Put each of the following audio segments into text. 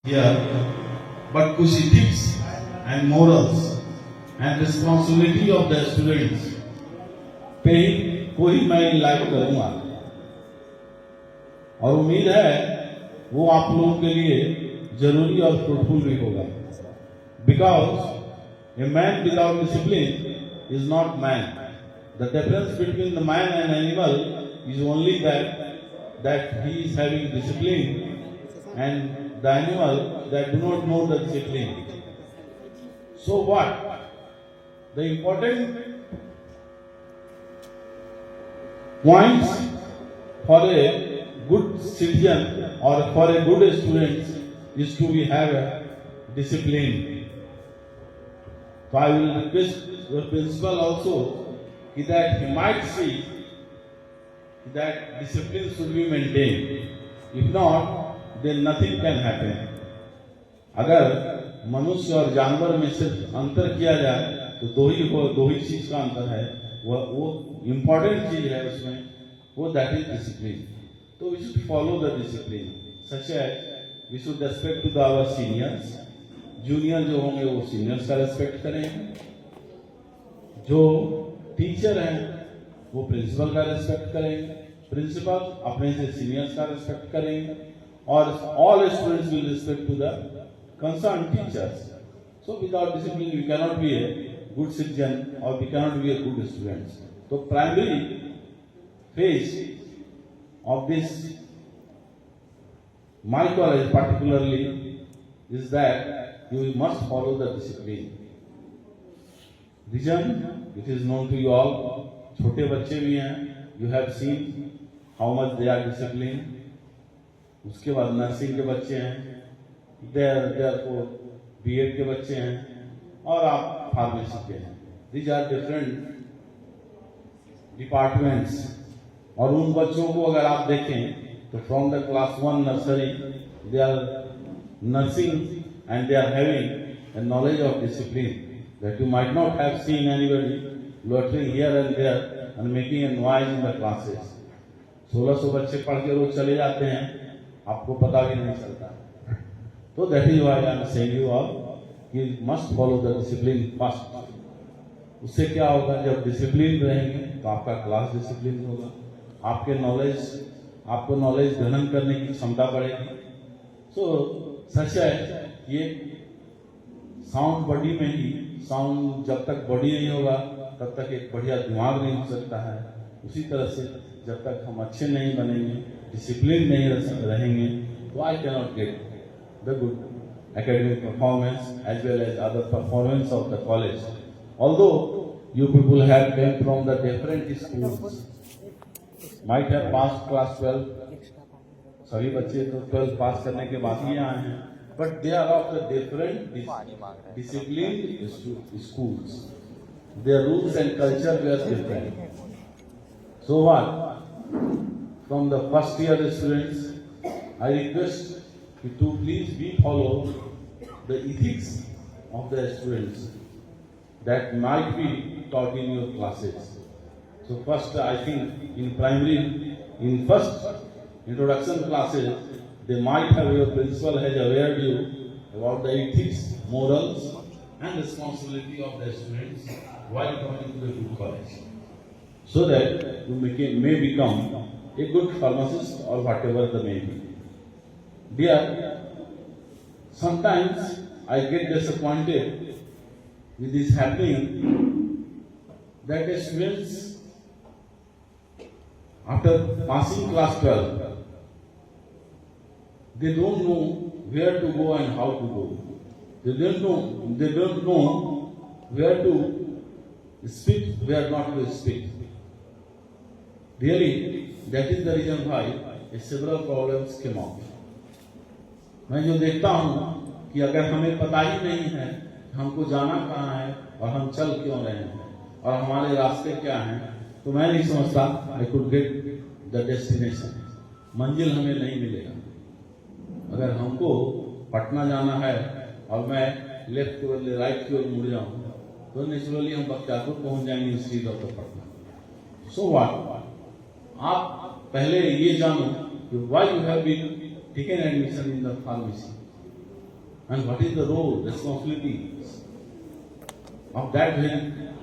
here, but कुछ ethics and morals and responsibility of the students पे को ही मैं लाइक करूंगा और उम्मीद है वो आप लोगों के लिए जरूरी और फ्रूटफुल भी होगा। Because a man without discipline is not man. The difference between the man and animal is only that he is having discipline and the animal that do not know the discipline. So what? The important points for a good citizen or for a good student is to have a discipline. So I will request your principal also that he might see that discipline should be maintained. If not, then nothing can happen. अगर मनुष्य और जानवर में सिर्फ अंतर किया जाए तो दो ही चीज का अंतर है। वो इम्पोर्टेंट चीज है उसमें, वो दैट इज डिसिप्लिन। तो we should follow the discipline such as we should respect to the our seniors. Junior जो होंगे वो सीनियर्स का रेस्पेक्ट करेंगे, जो टीचर हैं वो प्रिंसिपल का रेस्पेक्ट करेंगे, प्रिंसिपल अपने से सीनियर्स का रेस्पेक्ट करेंगे और all students will respect to the concerned teachers. So without discipline we cannot be a good citizen or we cannot be a good student. So primary phase of this my college particularly is that you must follow the discipline. Reason it is known to you all. छोटे बच्चे भी हैं, you have seen how much they are disciplined. उसके बाद nursing के बच्चे हैं, there को बीएड के बच्चे हैं और आप फार्मेसी के हैं। These are different departments. और उन बच्चों को अगर आप देखें तो from the class 1 nursery they are nursing and they are having a knowledge of discipline that you might not have seen anybody loitering here and there and making a noise in the classes। 1600 बच्चे पढ़ के रोज चले जाते हैं, आपको पता भी नहीं चलता। तो that is why I am saying you all कि must follow the discipline first. उससे क्या होगा, जब डिसिप्लिन रहेंगे तो आपका क्लास डिसिप्लिन होगा, आपको नॉलेज ग्रहण करने की क्षमता बढ़ेगी। सो सच है ये साउंड बॉडी में ही, साउंड जब तक बॉडी नहीं होगा तब तक एक बढ़िया दिमाग नहीं हो सकता है। उसी तरह से जब तक हम अच्छे नहीं बनेंगे, डिसिप्लिन नहीं रहेंगे, तो I cannot get the good academic performance as well as other performance of the college. Although you people have come from the different schools, might have passed class 12, सभी बच्चे तो 12 पास करने के बाद ही आए हैं, but they are of the different disciplined schools. Their rules and culture were different. So what? From the first year students, I request you to please follow the ethics of the students that might be taught in your classes. So first, I think in first introduction classes, they might have, your principal has aware you about the ethics, morals and responsibility of the students while coming to the good college, so that you may become a good pharmacist or whatever the may be. Dear, sometimes I get disappointed with this happening that the students after passing class 12, they don't know where to go and how to go. They don't know where to speak, where not to speak. Really, that is the reason why several problems came out. मैं जो देखता हूँ कि अगर हमें पता ही नहीं है हमको जाना कहाँ है और हम चल क्यों रहे हैं और हमारे रास्ते क्या हैं, तो मैं नहीं समझता I could get the destination। मंजिल हमें नहीं मिलेगा। अगर हमको पटना जाना है और मैं लेफ्ट की ओर राइट की ओर मुड़ जाऊँ तो नेचुरली हम बख्तियारपुर पहुंच जाएंगे institute of Patna. So what, आप पहले ये जानो कि why you have been taken admission in the pharmacy, and what is the role, responsibility of that very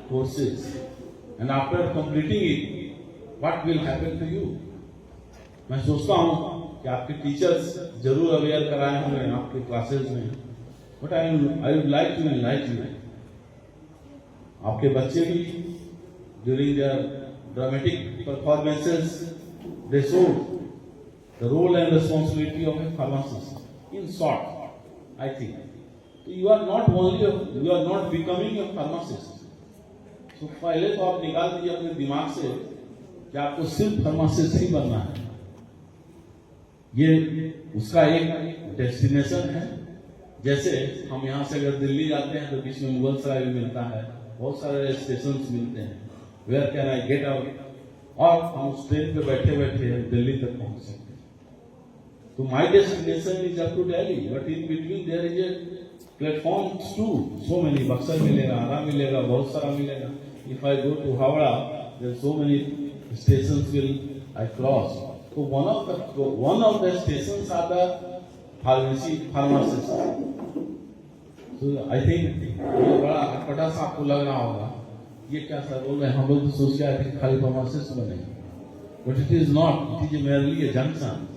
courses, and after completing it, what will happen to you? मैं सोचता हूँ कि आपके टीचर्स जरूर अवेयर कराए होंगे आपके क्लासेस में, but I would like to enlighten you, आपके बच्चे भी during their dramatic performances they showed the role and responsibility of a pharmacist. In short, I think you are not becoming a pharmacist. So पहले तो आप निकाल दीजिए अपने दिमाग से कि आपको सिर्फ फार्मासिस्ट ही बनना है। ये उसका एक डेस्टिनेशन है। जैसे हम यहाँ से अगर दिल्ली जाते हैं तो बीच में मुगल सराय भी मिलता है, बहुत सारे स्टेशन मिलते हैं, where can I get out, और हम उस ट्रेन पे बैठे बैठे दिल्ली तक पहुंच सकते हैं। तो my destination is up to Delhi, but in between there is a platforms too. So many, Buxar मिलेगा, आरा मिलेगा, बहुत सारा मिलेगा। If I go to Howrah, there are so many stations will I cross. So one of the stations are the pharmacists. So I think ये बड़ा अटपटा सा आपको लग रहा होगा, ये क्या सर बोल रहे हैं, हम लोग तो सोच के आए थे खाली फार्मासिस्ट बने, but it is not. It is merely a junction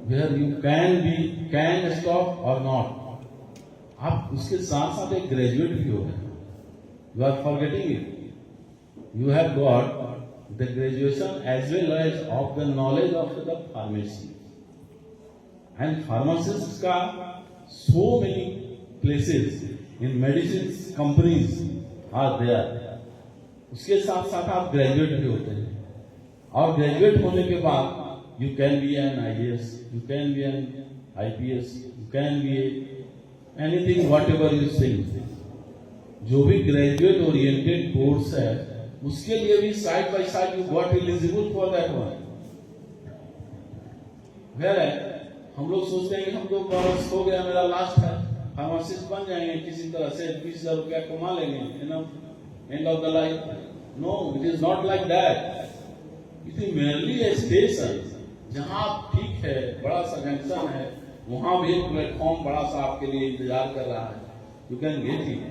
where you can stop or not. आप उसके साथ साथ एक ग्रेजुएट भी हो गए, you are forgetting it. You have got the graduation as well as of the knowledge of the pharmacy, and pharmacists का so many places in medicines companies are there. उसके साथ साथ आप ग्रेजुएट भी होते हैं, और ग्रेजुएट होने के बाद you can be an IAS, you can be an IPS, you can be anything whatever you think. जो भी ग्रेजुएट ओरिएंटेड कोर्स है उसके लिए भी side by side you got eligible for that one. हम लोग सोचते हैं कि हम 2 वर्ष हो गया, मेरा लास्ट है, फार्मासिस्ट बन जाएंगे, किसी तरह से 20,000 रुपया कमा लेंगे end of the life. No, it is not like that. It is merely a station जहां ठीक है, बड़ा सा जंक्शन है, वहां भी एक प्लेटफॉर्म बड़ा सा आपके लिए इंतजार कर रहा है, you can get it.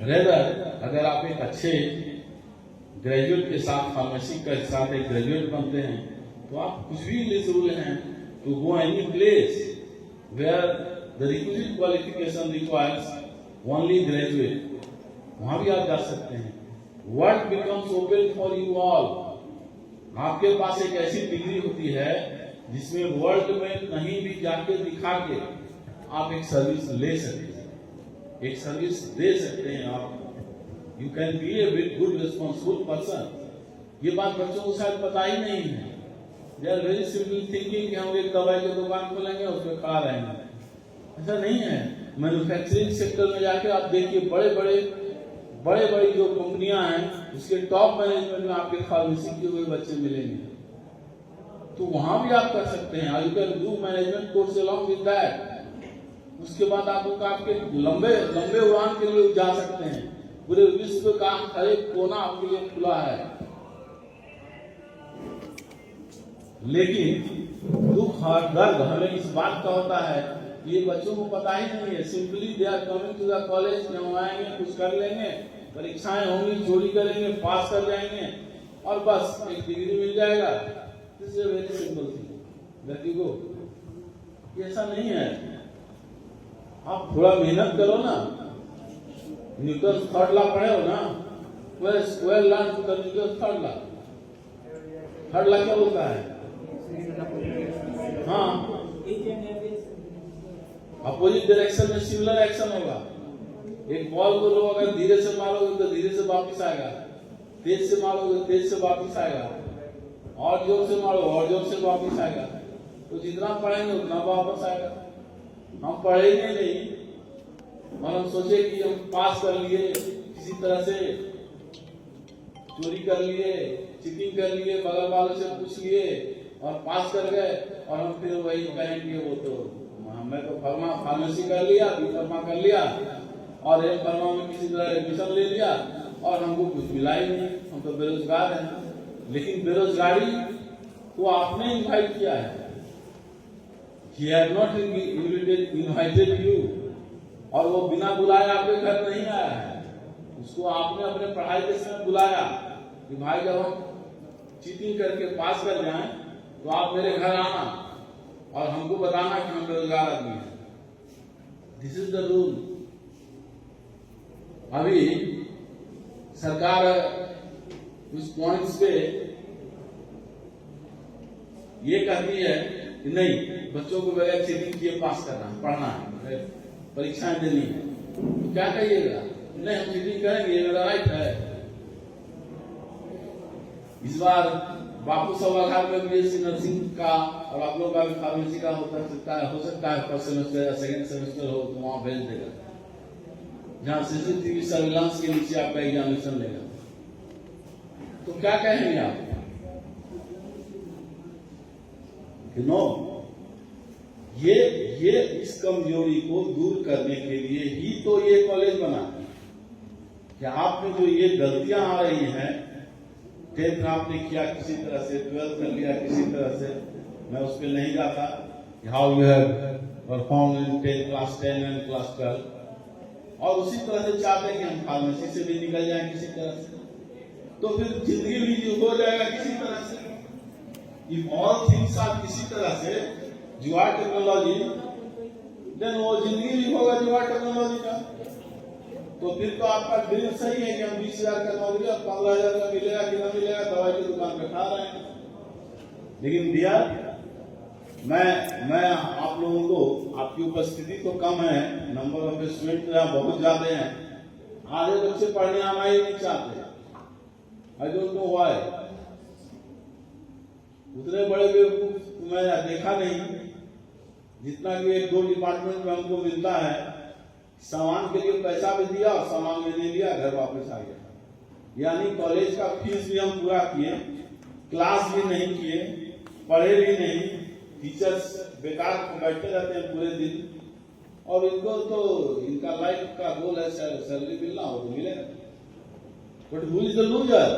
Rather अगर आप एक अच्छे ग्रेजुएट के साथ फार्मेसी के साथ एक ग्रेजुएट बनते हैं तो आप कुछ भी एलिजिबल हैं to go any place where the requisite qualification requires only graduate, वहां भी आप जा सकते हैं। World becomes open for you all. आपके पास एक ऐसी डिग्री होती है जिसमें वर्ल्ड में कहीं भी जाके दिखा के आप एक सर्विस ले सकते हैं, एक सर्विस दे सकते हैं आप। You can be a good responsible person. ये बात बच्चों को शायद पता ही नहीं है। They are very simple thinking कि हम एक दवाई की दुकान खोलेंगे उसमें खड़ा रहेंगे। ऐसा नहीं है। मैन्युफैक्चरिंग सेक्टर में जाके आप देखिए, बड़े बड़ी जो कंपनियां हैं उसके टॉप मैनेजमेंट में आपके फार्मेसी के हुए बच्चे मिलेंगे, तो वहां भी आप कर सकते हैं। You can do management course along with that. उसके बाद आपके लंबे उड़ान के लिए जा सकते हैं। पूरे विश्व का हर एक कोना आपके लिए खुला है। लेकिन दुख और दर्द हमें इस बात का होता है कि ये बच्चों को पता ही नहीं है। Simply they are coming to the college, हम आएंगे, कुछ कर लेंगे, परीक्षाएं होंगी, चोरी करेंगे, पास कर जाएंगे और बस एक डिग्री मिल जाएगा। This is a very simple thing that you go. ऐसा नहीं है। आप थोड़ा मेहनत करो ना। न्यूटन थर्ड लॉ पढ़े हो ना, square law Newton third law. Third law क्या बोलता है? हाँ, अपोजिट डायरेक्शन में सिमिलर एक्शन होगा। एक बॉल को लो, अगर धीरे से मारोगे तो धीरे से वापस आएगा, तेज से मारोगे तेज से वापस आएगा, और जोर से मारो और जोर से वापस आएगा। तो जितना पढ़ेंगे उतना वापस आएगा। हम पढ़ेंगे नहीं और हम सोचे कि हम पास कर लिए, किसी तरह से चोरी कर लिए, चीटिंग कर लिए, बगल वालों से पूछ लिए और पास कर गए, और हम फिर वही कहेंगे वो तो मैं तो फार्मेसी कर लिया, बी फार्मा कर लिया और एम फार्मा में किसी तरह एडमिशन ले लिया और हमको कुछ मिला ही नहीं, हम तो बेरोजगार हैं। लेकिन बेरोजगारी को आपने इन्वाइट किया है। he had not invited you, और वो बिना बुलाए आपके घर नहीं आया है। उसको आपने अपने पढ़ाई के समय बुलाया कि भाई जब हम चीटिंग करके पास कर जाएं तो आप मेरे घर आना और हमको बताना कि हम बेरोजगार आदमी हैं। This is the rule. अभी सरकार कुछ पॉइंट्स पे ये कहती है कि नहीं, बच्चों को बगैर चीटिंग किए पास करना है, पढ़ना है, परीक्षाएं देनी है। तो क्या कहिएगा? नहीं, हम चीटिंग करेंगे, ये मेरा राइट है। इस बार बापू सभागार में बीएससी नर्सिंग का और आप लोगों का भी फार्मेसी का हो सकता है फर्स्ट सेमेस्टर या सेकंड सेमेस्टर हो तो वहां भेज देगा, जहां सीसीटीवी सर्विलांस के नीचे आपका एग्जामिनेशन लेगा। तो क्या कहेंगे आप? नो, ये इस कमजोरी को दूर करने के लिए ही तो ये कॉलेज बना है कि आप में जो ये गलतियां आ रही हैं, 10th आपने किया किसी तरह से, 12th कर लिया किसी तरह से, मैं उस पर नहीं जाता, how you have perform in 10th class 10 and class 12, और उसी तरह से चाहते हैं कि हम फार्मेसी से भी निकल जाएं किसी तरह से, तो फिर जिंदगी भी हो जाएगा किसी तरह से। इफ ऑल थिंग्स आर किसी तरह से जुगाड़ टेक्नोलॉजी, देन वो जिंदगी भी होगा जुगाड़ टेक्नोलॉजी का। तो फिर तो आपका ड्रीम सही है कि हम 20,000 का नौकरी और 15,000 का मिलेगा कि ना मिलेगा, दवाई की दुकान पे खा रहे हैं। लेकिन दिया मैं आप लोगों को, आपकी उपस्थिति तो कम है, नंबर ऑफ स्टूडेंट बहुत ज्यादा हैं, आधे बच्चे पढ़ने आना ही नहीं चाहते। I don't know why. उतने बड़े बेवकूफ मैं देखा नहीं, जितना कि 1-2 डिपार्टमेंट में हमको मिलता है, सामान के लिए पैसा भी दिया और सामान भी नहीं लिया, घर वापस आ गया। यानी कॉलेज का फीस भी हम पूरा किए, क्लास भी नहीं किए, पढ़े भी नहीं, टीचर्स बेकार बैठे रहते हैं पूरे दिन, और इनको तो इनका लाइफ का गोल है सैलरी मिलना हो तो मिलेगा। But who is the loser?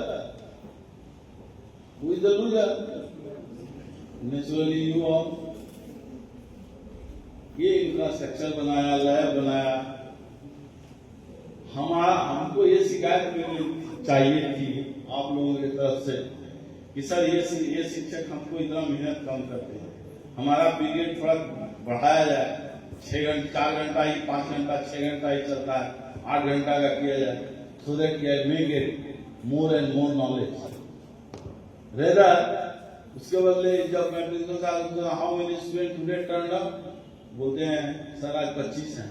Who is the loser? Naturally you all. ये इंफ्रास्ट्रक्चर बनाया, लैब बनाया, हमको ये शिकायत मिलनी चाहिए थी आप लोगों की तरफ से कि सर ये शिक्षक हमको इतना मेहनत कम करते हैं, हमारा पीरियड थोड़ा बढ़ाया जाए, 4 घंटा ही, 5 घंटा, 6 घंटा ही चलता है, 8 घंटा का किया जाए, so that may get more and more knowledge. Rather उसके बदले जब मैं प्रिंसिपल साहब how many student today turn up, बोलते हैं सर आज 25 हैं।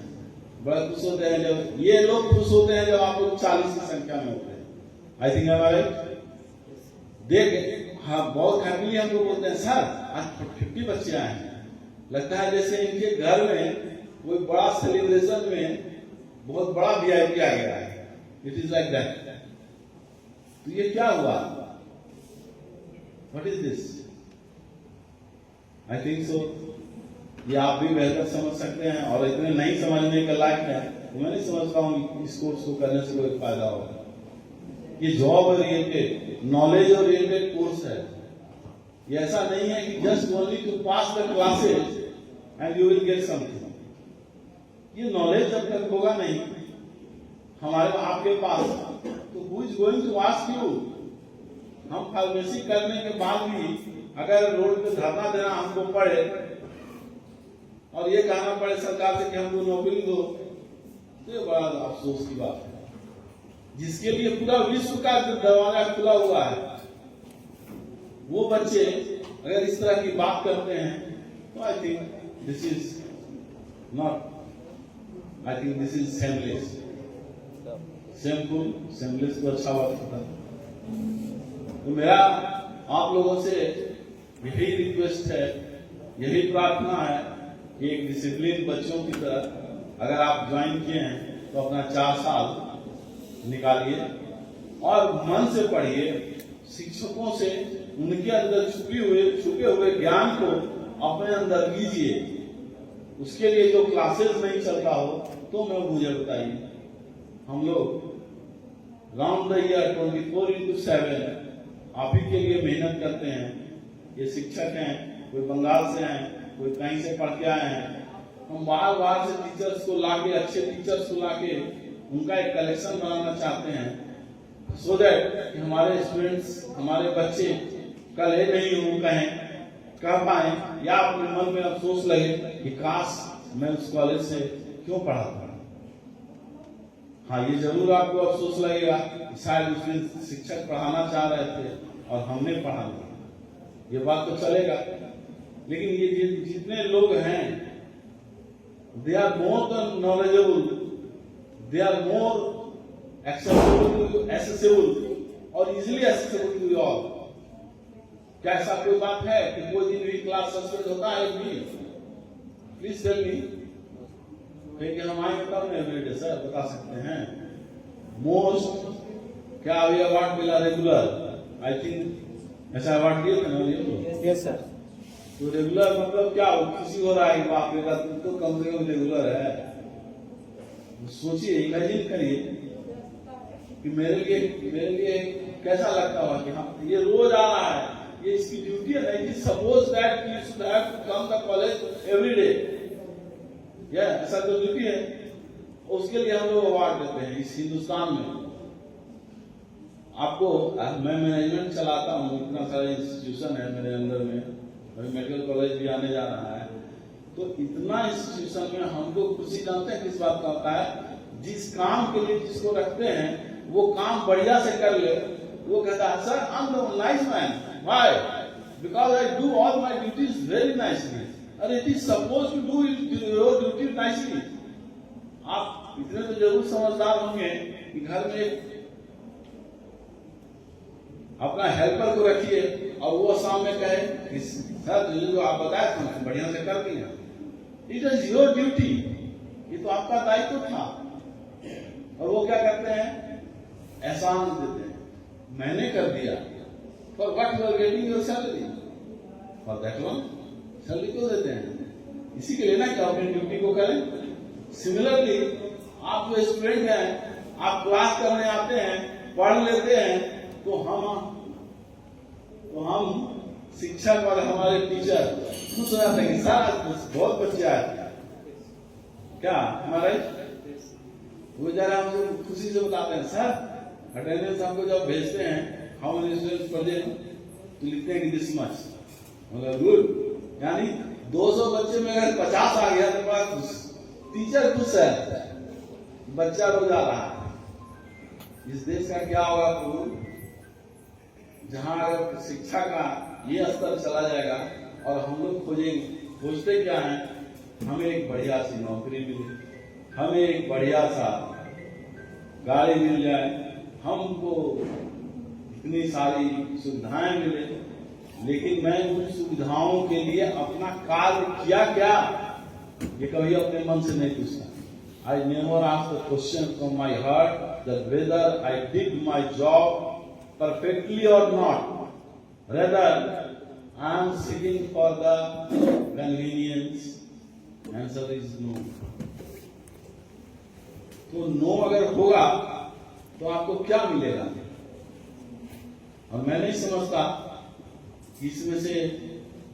बड़ा खुश होते हैं जब ये लोग खुश होते हैं जब आप लोग 40 की संख्या में होते हैं। आई थिंक हमारे देख, हाँ, बहुत हैप्पीली हमको बोलते हैं सर आज 50 बच्चे आए हैं, लगता है जैसे इनके घर में कोई बड़ा सेलिब्रेशन में बहुत बड़ा वीआईपी आ गया है। It is like that. तो ये क्या हुआ? What is this? I think so ये आप भी बेहतर समझ सकते हैं, और इतने नहीं समझने के लायक है तो मैं नहीं समझता हूँ इस कोर्स को करने से कोई फायदा होगा। ये job oriented, knowledge oriented course है। ये ऐसा नहीं है कि just only to pass the classes and you will get something. ये नॉलेज जब तक होगा नहीं हमारे आपके पास, तो who is going to ask you? हम फार्मेसी करने के बाद भी अगर रोड पे धरना देना हमको पड़े और ये कहना पड़े सरकार से कि हमको नौकरी दो, तो ये बड़ा अफसोस की बात है। जिसके लिए पूरा विश्व का दरवाजा खुला हुआ है, वो बच्चे अगर इस तरह की बात करते हैं तो I think this is not, I think this is seamless. Shameful, seamless को अच्छा बात होता। तो मेरा आप लोगों से यही रिक्वेस्ट है, यही प्रार्थना है कि एक डिसिप्लिन बच्चों की तरह अगर आप ज्वाइन किए हैं तो अपना 4 साल निकालिए और मन से पढ़िए, शिक्षकों से उनके अंदर छुपे हुए ज्ञान को अपने अंदर लीजिए। उसके लिए जो क्लासेस नहीं चलता हो तो मैं मुझे बताइए। हम लोग राउंड द ईयर 24/7 आप ही के लिए मेहनत करते हैं। ये शिक्षक हैं, कोई बंगाल से हैं, कोई कहीं से पढ़ के आए हैं, हम बाहर से टीचर्स को लाके, अच्छे टीचर्स को लाके उनका एक कलेक्शन बनाना चाहते हैं, सो दैट कि हमारे स्टूडेंट्स, हमारे बच्चे कल ये नहीं हो कह पाए या अपने मन में अफसोस लगे कि काश मैं उस कॉलेज से क्यों पढ़ा था। हाँ, ये जरूर आपको अफसोस लगेगा कि शायद उस दिन शिक्षक पढ़ाना चाह रहे थे और हमने पढ़ा नहीं, ये बात तो चलेगा। लेकिन ये जितने लोग हैं, they are more than knowledgeable, they are more accessible और इजिली एक्सेसिबल टू ऑल। क्या ऐसा कोई बात है कि कोई दिन भी क्लास सस्पेंड होता है? Please tell me. क्योंकि हम आए तब एवरीडे सर बता सकते हैं। मोस्ट क्या अभी अवार्ड मिला रेगुलर, आई थिंक ऐसा अवार्ड दिए थे ना? Yes sir. तो रेगुलर मतलब क्या खुशी हो रहा है कि बाप बेटा तुम तो कम से कम रेगुलर है। सोचिए, इमेजिन करिए कि मेरे लिए कैसा लगता होगा कि हाँ ये रोज आ रहा है, ये इसकी ड्यूटी है। It is suppose that you should have to come the college every day, या ऐसा तो ड्यूटी है। उसके लिए हम लोग अवार्ड देते हैं इस हिंदुस्तान में। आपको मैं मैनेजमेंट चलाता हूँ, इतना सारा इंस्टीट्यूशन है मेरे अंदर में, अभी मेडिकल कॉलेज भी आने जा रहा है। तो इतना इंस्टीट्यूशन में हम लोग खुशी जानते हैं किस बात का होता है, जिस काम के लिए जिसको रखते हैं वो काम बढ़िया से कर ले। वो कहता है sir I am the nice man, why? Because I do all my duties very nicely. और it is suppose to do your duty nicely. आप इतने तो जरूर समझदार होंगे कि घर में अपना हेल्पर को रखिए और वो शाम में कहे कि सर जो आप बताए थे बढ़िया से कर दिया। इट इज योर ड्यूटी, ये तो आपका दायित्व था। और वो क्या करते हैं? एहसान देते हैं, मैंने कर दिया। For what you are getting your salary, for that one salary क्यों देते हैं? इसी के लिए ना कि अपनी ड्यूटी को करें। सिमिलरली आप जो स्टूडेंट हैं, आप क्लास करने आते हैं, पढ़ लेते हैं, तो हम शिक्षक और हमारे टीचर खुश हो जाते हैं कि सर बहुत बच्चे आए, क्या हमारा वो जरा हमसे खुशी से बताते हैं सर अटेंडेंस हमको जब भेजते हैं, how many students per day, तो लिखते हैं कि दिस मच, मतलब गुड। यानी 200 बच्चे में अगर 50 आ गया तो बड़ा खुश, टीचर खुश है, बच्चा रोज आ रहा है। इस देश का क्या होगा प्रभु, जहां अगर शिक्षा का ये स्तर चला जाएगा और हम लोग खोजते क्या है, हमें एक बढ़िया सी नौकरी मिले, हमें एक बढ़िया सा गाड़ी मिल जाए, हमको इतनी सारी सुविधाएं मिले, लेकिन मैं उन सुविधाओं के लिए अपना कार्य किया क्या, ये कभी अपने मन से नहीं पूछता। I never ask the question from my heart that whether I did my job perfectly or not. Rather, I am seeking for the convenience. Answer is no. तो नो अगर होगा तो आपको क्या मिलेगा? और मैं नहीं समझता कि इसमें से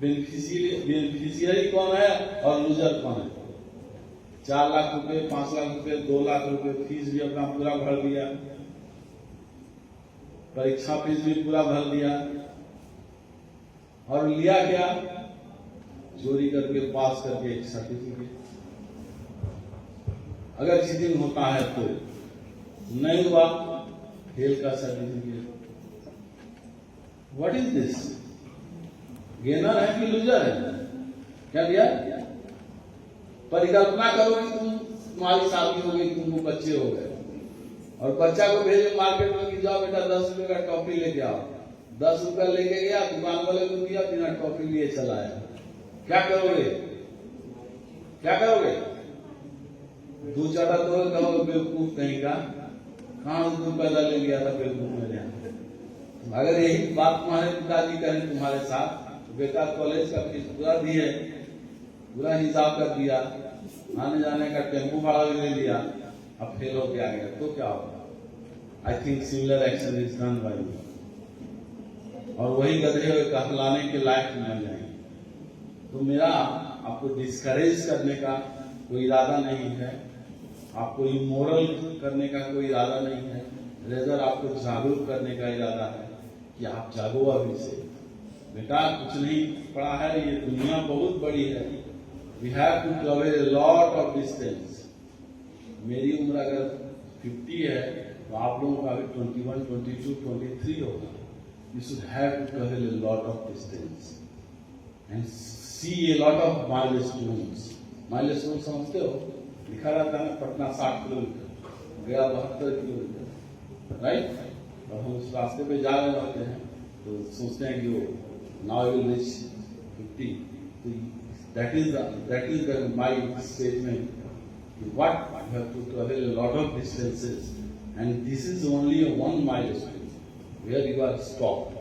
बेनिफिशियरी कौन है और लूजर कौन है। 4 लाख रुपए, 5 लाख रुपए, 2 लाख रुपए फीस भी अपना पूरा भर दिया, परीक्षा फीस भी पूरा भर दिया, और लिया क्या? चोरी करके पास करके एक सर्टिफिकेट। अगर चीटिंग होता है तो नहीं हुआ, फेल का certificate. What is this? Gainer है कि लूजर है? क्या दिया? परिकल्पना करो कि तुम्हारी शादी हो गई, तुमको बच्चे हो गए, और बच्चा को भेजे मार्केट में कि जाओ बेटा 10 रुपए का टॉफी लेके आओ। 10 रुपया लेके गया, दुकान वाले को दिया, बिना टॉफी लिए चला आया। क्या करोगे? क्या करोगे? 2 चाटा तो कहोगे बेवकूफ कहीं का, कहां से तुम पैदा ले लिया था बेवकूफ मेरे यहाँ। अगर यही बात तुम्हारे पिताजी करें तुम्हारे साथ, तो बेटा कॉलेज का फीस पूरा दिए, पूरा हिसाब कर दिया, आने जाने का टेम्पो भाड़ा भी ले लिया, अब फेल होके आ गया तो क्या होगा? I think similar action is done by you, और वही गधे हुए कहलाने के लायक न जाएंगे। तो मेरा आपको डिस्करेज करने का कोई इरादा नहीं है, आपको इमोरल करने का कोई इरादा नहीं है, रेदर आपको जागरूक करने का इरादा है कि आप जागो अभी से। बेटा कुछ नहीं पड़ा है, ये दुनिया बहुत बड़ी है, we have to cover a lot of distance. मेरी उम्र अगर 50 है तो आप लोगों का अभी 21, 22, 23 होगा। You should have to cover a lot of distance and see a lot of milestones. Milestone समझते हो? लिखा रहता है पटना 60 किलोमीटर, गया 72 किलोमीटर, राइट? और हम उस रास्ते पे जा रहे होते हैं तो सोचते हैं कि वो now will reach 50. तो that is my statement. What you have to cover a lot of distances, and this is only a one milestone where you are stopped,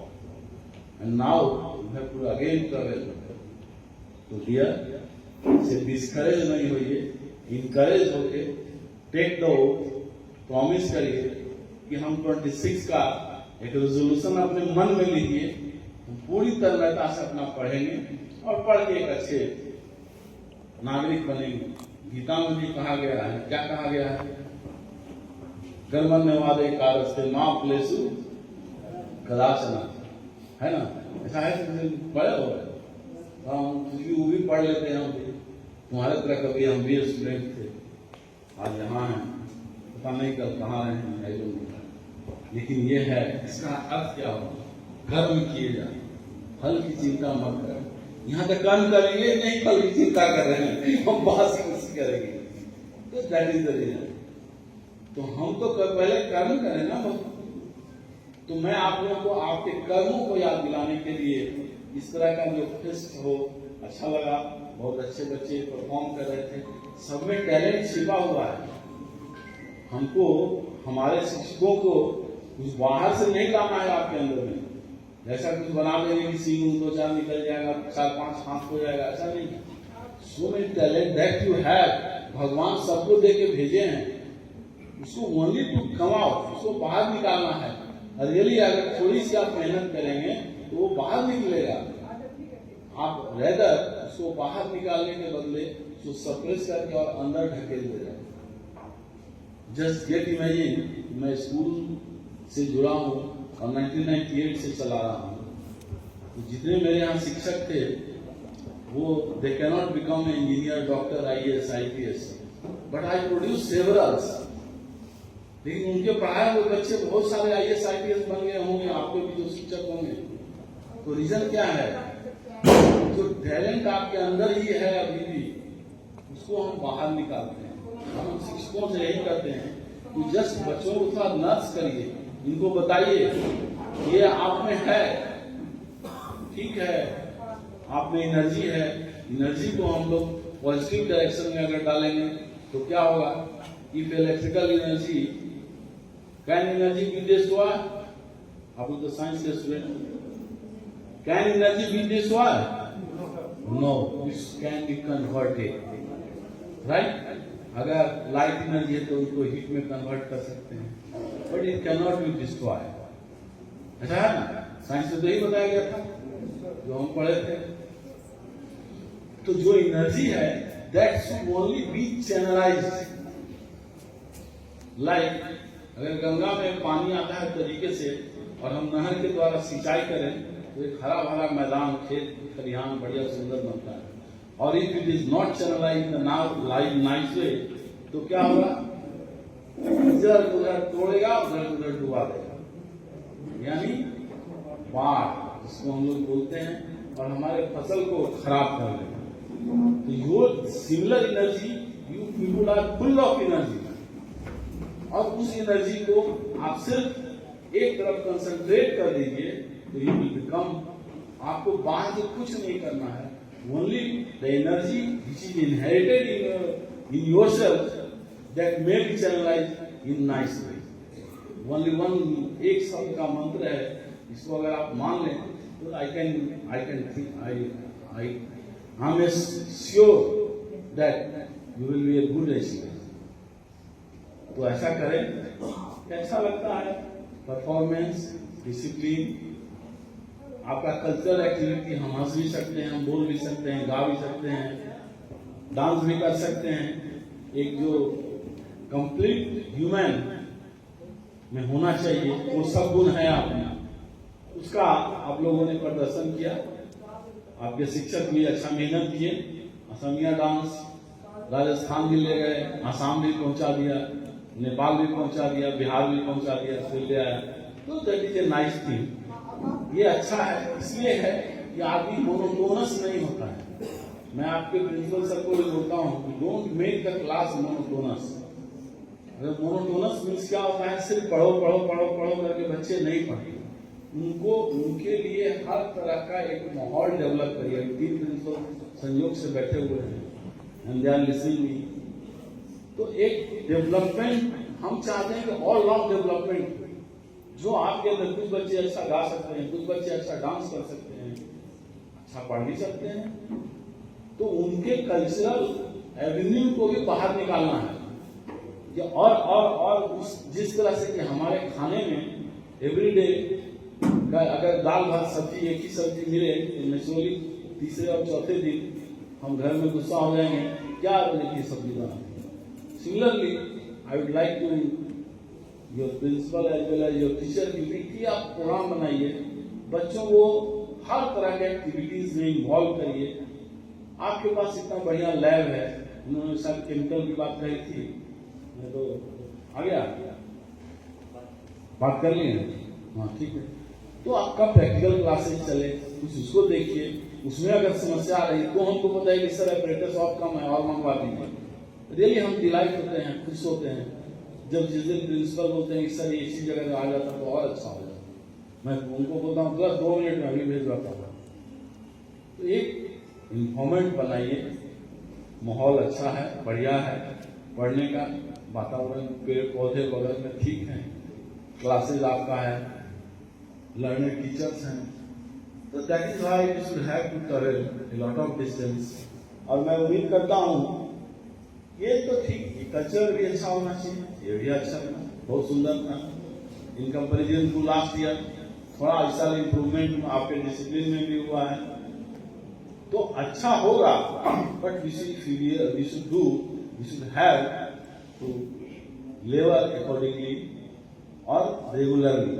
and now you have to again travel. तो dear, से discourage नहीं होइए, encourage होके take the oath, promise करिए कि हम 26 का एक रेजोल्यूशन अपने मन में लीजिए, हम पूरी तन्मयता से अपना पढ़ेंगे और पढ़ के एक अच्छे नागरिक बनेंगे। गीता में भी कहा गया है, क्या कहा गया है? कर्मण्यवादे कारस्ते मां फलेषु कदाचन, है ना? ऐसा है कि पढ़े हो हम वो भी पढ़ लेते हैं। हम तुम्हारे तरह कभी हम भी स्टूडेंट थे, आज यहाँ हैं, पता नहीं कल कहाँ रहे हैं, लेकिन ये है, इसका अर्थ क्या होगा? कर्म किए जाए, फल की चिंता मत करें। यहाँ तक कर्म करेंगे नहीं, फल की चिंता कर रहे हैं, हम बात करेंगे, तो दैट इज द रीजन। तो हम तो पहले कर्म करें ना। तो मैं आप लोगों को आपके कर्मों को याद दिलाने के लिए इस तरह का जो फेस्ट हो, अच्छा लगा, बहुत अच्छे बच्चे परफॉर्म कर रहे थे, सब में टैलेंट छिपा हुआ है। हमको हमारे शिक्षकों को कुछ बाहर से नहीं लाना है आपके अंदर में, ऐसा कुछ बना देंगे कि सीन 2-4 निकल जाएगा, 4-5 हाथ हो जाएगा, ऐसा नहीं। So many talent that you have, भगवान सबको दे के भेजे हैं, उसको ओनली टू कम आउट, उसको बाहर निकालना है। रियली अगर थोड़ी सी आप मेहनत करेंगे तो वो बाहर निकलेगा। आप रेदर उसको बाहर निकालने के बदले उसको सप्रेस करके और अंदर ढकेल दे रहे। जस्ट गेट इमेजिन, मैं स्कूल से जुड़ा हूँ और 1998 से चला रहा हूँ, तो जितने मेरे यहाँ शिक्षक थे वो they can not become engineer, doctor, IAS, IPS, but I produce severals. लेकिन उनके पढ़ाए हुए बच्चे बहुत सारे IAS, IPS बन गए होंगे, आपके भी जो शिक्षक होंगे। तो रीजन क्या है? जो टैलेंट आपके अंदर ही है अभी भी, उसको हम बाहर निकालते हैं। हम शिक्षकों से यही करते हैं कि जस्ट बच्चों को थोड़ा नर्स करिए, इनको बताइए ये आप में है, ठीक है, आप में एनर्जी है, एनर्जी को हम लोग पॉजिटिव डायरेक्शन में अगर डालेंगे तो क्या होगा? If electrical energy can energy be destroy, आप लोग तो साइंस के student, can energy be destroy? No, it can be converted, right? अगर लाइट एनर्जी है तो उसको हीट में कन्वर्ट कर सकते हैं, but it can not be destroy. ऐसा है ना? साइंस में तो यही बताया गया था जो हम पढ़े थे। तो जो एनर्जी है that should only be channelized. Like अगर गंगा में पानी आता है तरीके से और हम नहर के द्वारा सिंचाई करें तो एक हरा भरा मैदान, खेत खलिहान बढ़िया सुंदर बनता है। और if it is not channelised in the nice way तो क्या होगा? इधर उधर तोड़ेगा, उधर उधर डुबा देगा, यानी बाढ़ जिसको हम लोग बोलते हैं, और हमारे फसल को खराब कर देगा। तो your similar energy, you people are full of energy, और उस एनर्जी को आप सिर्फ एक तरफ कंसंट्रेट कर दीजिए तो यू विल बिकम, आपको बाहर से कुछ नहीं करना है, only the energy which is inherited in yourself that may be channelised in nice way. Only one, एक शब्द का मंत्र है, इसको अगर आप मान लें तो I can think I am sure that you will be a good achiever. तो ऐसा करें, कैसा लगता है? परफॉर्मेंस, डिसिप्लिन, आपका कल्चरल एक्टिविटी, हम हंस भी सकते हैं, हम बोल भी सकते हैं, गा भी सकते हैं, डांस भी कर सकते हैं। एक जो कंप्लीट ह्यूमन में होना चाहिए वो सब गुण है आप में, उसका आप लोगों ने प्रदर्शन किया। आपके शिक्षक भी अच्छा मेहनत किए। असमिया डांस राजस्थान भी ले गए, आसाम भी पहुंचा दिया, नेपाल भी पहुंचा दिया, बिहार भी पहुंचा दिया, फिर ले आया। तो that is a nice thing. ये अच्छा है, इसलिए है कि आदमी मोनोटोनस नहीं होता है। मैं आपके प्रिंसिपल सर को भी बोलता हूँ, don't make the class monotonous. अगर मोनोटोनस मीन्स क्या होता है, सिर्फ पढ़ो पढ़ो पढ़ो पढ़ो करके बच्चे नहीं पढ़ते। उनको उनके लिए हर तरह का एक माहौल डेवलप करिए। 3 प्रिंसिपल संयोग से बैठे हुए हैं and they are listening me. तो एक डेवलपमेंट हम चाहते हैं कि ऑल राउंड डेवलपमेंट, जो आपके अंदर कुछ बच्चे अच्छा गा सकते हैं, कुछ बच्चे अच्छा डांस कर सकते हैं, अच्छा पढ़ भी सकते हैं, तो उनके कल्चरल एवेन्यू को भी बाहर निकालना है। और जिस तरह से कि हमारे खाने में एवरीडे अगर दाल भात सब्जी एक ही सब्जी मिले तो नेचुरली तीसरे और चौथे दिन हम घर में गुस्सा हो जाएंगे, क्या बनेगी सब्जी बनाते। Similarly I would like to your principal as well as your teacher की आप प्रोग्राम बनाइए, बच्चों को हर तरह के एक्टिविटीज में इन्वॉल्व करिए। आपके पास इतना बढ़िया लैब है, उन्होंने शायद केमिकल की बात कही थी, मैं तो आ गया, बात कर लिए। हाँ ठीक है, तो आपका प्रैक्टिकल क्लासेस चले, कुछ उसको देखिए। उसमें अगर समस्या आ रही है तो हमको पता है कि सर ऑपरेटर्स ऑफ कम है और मंगवा दीजिए। रियली हम डिलाइट होते हैं, खुश होते हैं जब जिस दिन प्रिंसिपल बोलते हैं कि सर ये इसी जगह आ जाता तो और अच्छा हो जाता। मैं उनको बोलता हूँ बस 2 मिनट में अभी भेजवाता हूँ। तो एक इन्फॉर्मेंट बनाइए, माहौल अच्छा है, बढ़िया है, पढ़ने का वातावरण, पेड़ पौधे बगल में ठीक है, क्लासेज आपका है, लर्निंग टीचर्स हैं, तो that is why we should have to travel a lot of distance. और मैं उम्मीद करता हूँ ये तो ठीक, कल्चर भी अच्छा होना चाहिए, ये भी अच्छा था, बहुत सुंदर था। In comparison to last year थोड़ा इस साल इम्प्रूवमेंट आपके डिसिप्लिन में भी हुआ है, तो अच्छा होगा। But we should have to level accordingly और रेगुलरली।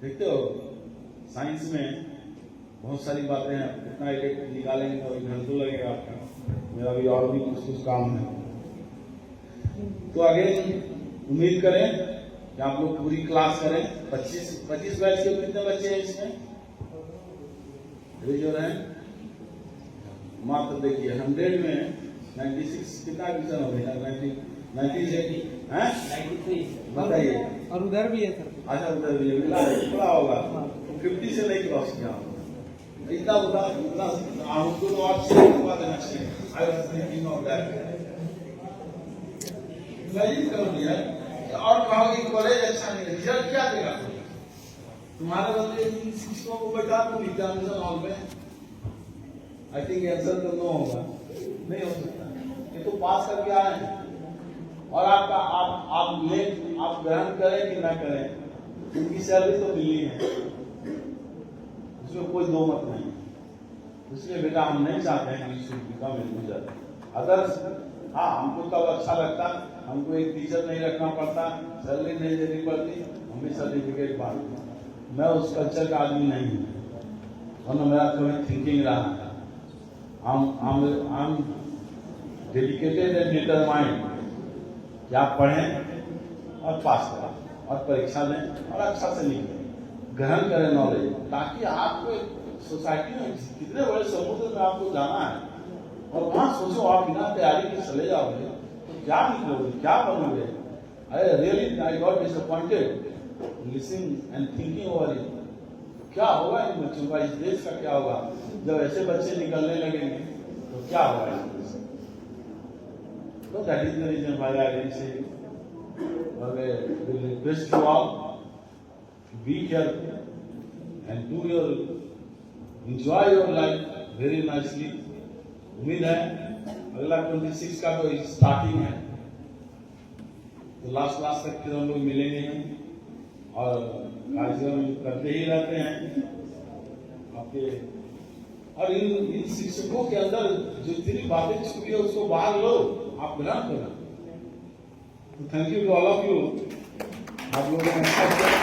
देखते हो साइंस में बहुत सारी बातें हैं, इतना एक निकालेंगे तो घर तो लगेगा आपका, मेरा भी और भी कुछ काम है। तो आगे उम्मीद करें कि आप लोग पूरी क्लास करें। 25 बैच के कितने बच्चे हैं इसमें जो रहे मात्र देखिए 100 में 96 कितना एडमिशन हो गया, 93 बताइए। और उधर भी है सर। अच्छा उधर भी थोड़ा होगा, 50 से नहीं क्रॉस किया इतना हमको तो आप देना चाहिए। I was thinking of that. Imagine करो यार, और कहोगे कॉलेज अच्छा नहीं है, रिजल्ट क्या देगा तुम्हारे बदले? इन शिक्षकों को बैठा दो एग्जामिनेशन हॉल में, आई थिंक आंसर तो नो होगा, नहीं हो सकता। ये तो पास करके आए हैं और आपका आप ग्रहण करें कि ना करें, उनकी सैलरी तो मिली है, उसमें कोई दो मत नहीं। इसलिए बेटा हम नहीं चाहते हैं कि should become a loser. Other हाँ हमको तब अच्छा लगता, हमको एक टीचर नहीं रखना पड़ता, सैलरी नहीं देनी पड़ती, हम भी सर्टिफिकेट बांटते। मैं उस कल्चर का आदमी नहीं हूँ, और मेरा कभी थिंकिंग रहा है। I'm dedicated and determined कि आप पढ़ें और पास करें और परीक्षा दें और अच्छा से निकलें, ग्रहण करें नॉलेज, ताकि आपको सोसाइटी में कितने बड़े समुद्र में आपको जाना है और वहां सोचो आप बिना तैयारी के चले जाओगे तो क्या निकलोगे, क्या बनोगे। अरे really I got disappointed listening and thinking over it. क्या होगा इन बच्चों का, इस देश का क्या होगा जब ऐसे बच्चे निकलने लगेंगे, तो क्या होगा इस देश का। तो that is the reason why I will say will request you all to be careful and do your enjoy your life very nicely। उम्मीद है अगला 26 का तो स्टार्टिंग है, तो लास्ट क्लास तक फिर हम लोग मिलेंगे और कार्यक्रम करते ही रहते हैं। आपके और इन शिक्षकों के अंदर जितनी बातें छुपी है उसको बाहर लो, आप ग्रहण करना। तो thank you to all of you. आप लोगों ने अच्छा किया।